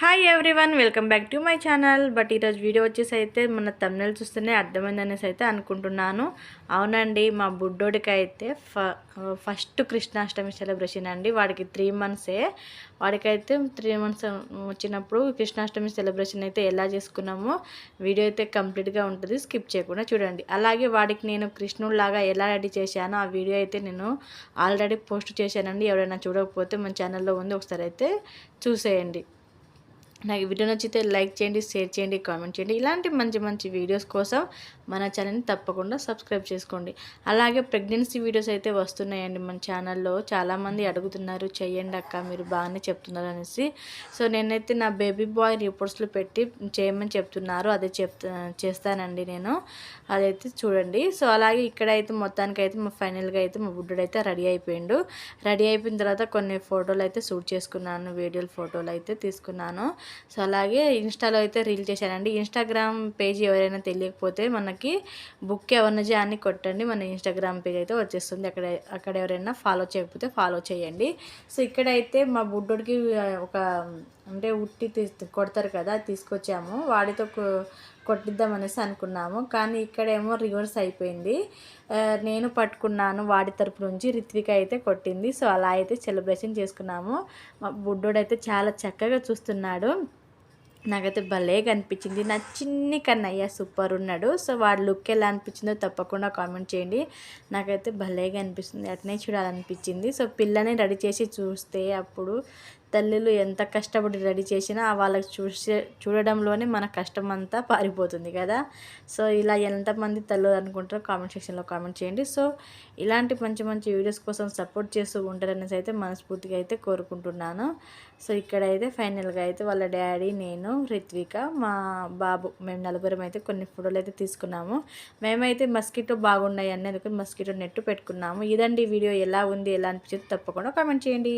Hi everyone, welcome back to my channel. But ఈరోజు video వచ్చేసి అయితే మన థంబ్నెయిల్ చూస్తేనే అర్థమైందనేసి అయితే అనుకుంటున్నాను. అవునండి, మా బుడ్డోడికి అయితే ఫస్ట్ కృష్ణాష్టమి సెలబ్రేషన్ అండి. వాడికి 3 మంత్సే. వాడికైతే 3 మంత్స్ వచ్చినప్పుడు కృష్ణాష్టమి సెలబ్రేషన్ అయితే ఎలా చేసుకున్నామో వీడియో అయితే కంప్లీట్గా ఉంటుంది, స్కిప్ చేయకుండా చూడండి. అలాగే వాడికి నేను కృష్ణుడిలాగా ఎలా రెడీ చేశానో ఆ వీడియో అయితే నేను ఆల్రెడీ పోస్ట్ చేశానండి. ఎవరైనా చూడకపోతే మన ఛానల్లో ఉంది, ఒకసారి అయితే చూసేయండి. నాకు వీడియో నచ్చితే లైక్ చేయండి, షేర్ చేయండి, కామెంట్ చేయండి. ఇలాంటి మంచి మంచి వీడియోస్ కోసం మన ఛానల్ని తప్పకుండా సబ్స్క్రైబ్ చేసుకోండి. అలాగే ప్రెగ్నెన్సీ వీడియోస్ అయితే వస్తున్నాయండి మన ఛానల్లో. చాలామంది అడుగుతున్నారు, చెయ్యండి అక్క మీరు బాగానే చెప్తున్నారు అనేసి. సో నేనైతే నా బేబీ బాయ్ రిపోర్ట్స్లో పెట్టి చేయమని చెప్తున్నారు, అదే చేస్తానండి నేను. అదైతే చూడండి. సో అలాగే ఇక్కడైతే మొత్తానికైతే ఫైనల్గా అయితే మా బుడ్డోడు అయితే రెడీ అయిపోయిండు. రెడీ అయిపోయిన తర్వాత కొన్ని ఫోటోలు అయితే షూట్ చేసుకున్నాను, వీడియోలు ఫోటోలు అయితే తీసుకున్నాను. సో అలాగే ఇన్స్టాలో అయితే రీల్ చేశానండి. ఇన్స్టాగ్రామ్ పేజ్ ఎవరైనా తెలియకపోతే మనకి బుక్ ఎవరినజీ అని కొట్టండి, మన ఇన్స్టాగ్రామ్ పేజ్ అయితే వచ్చేస్తుంది. అక్కడ ఎవరైనా ఫాలో చేయకపోతే ఫాలో చేయండి. సో ఇక్కడైతే మా బుడ్డోడికి ఒక అంటే ఉట్టి కొడతారు కదా, తీసుకొచ్చాము. వాడితో కొట్టిద్దామనేసి అనుకున్నాము, కానీ ఇక్కడేమో రివర్స్ అయిపోయింది. నేను పట్టుకున్నాను, వాడి తరపు నుంచి రిత్విక అయితే కొట్టింది. సో అలా అయితే సెలబ్రేషన్ చేసుకున్నాము. మా బుడ్డోడైతే చాలా చక్కగా చూస్తున్నాడు. నాకైతే భలేగా అనిపించింది. నా చిన్ని కన్నయ్య సూపర్ ఉన్నాడు. సో వాడి లుక్ ఎలా అనిపించిందో తప్పకుండా కామెంట్ చేయండి. నాకైతే భలేగా అనిపిస్తుంది, అట్నే చూడాలనిపించింది. సో పిల్లని రెడీ చేసి చూస్తే అప్పుడు తల్లులు ఎంత కష్టపడి రెడీ చేసినా వాళ్ళకి చూడడంలోనే మన కష్టం అంతా పారిపోతుంది కదా. సో ఇలా ఎంతమంది తల్లులు అనుకుంటారో కామెంట్ సెక్షన్లో కామెంట్ చేయండి. సో ఇలాంటి మంచి మంచి వీడియోస్ కోసం సపోర్ట్ చేస్తూ ఉంటారనేసి అయితే మనస్ఫూర్తిగా అయితే కోరుకుంటున్నాను. సో ఇక్కడైతే ఫైనల్గా అయితే వాళ్ళ డాడీ, నేను, రిత్విక, మా బాబు, మేము నలుగురం అయితే కొన్ని ఫోటోలు అయితే తీసుకున్నాము. మేమైతే మస్కిటో బాగున్నాయి అన్నీ అందుకని మస్కిటో నెట్ పెట్టుకున్నాము. ఇదండి వీడియో. ఎలా ఉంది, ఎలా అనిపించింది తప్పకుండా కామెంట్ చేయండి.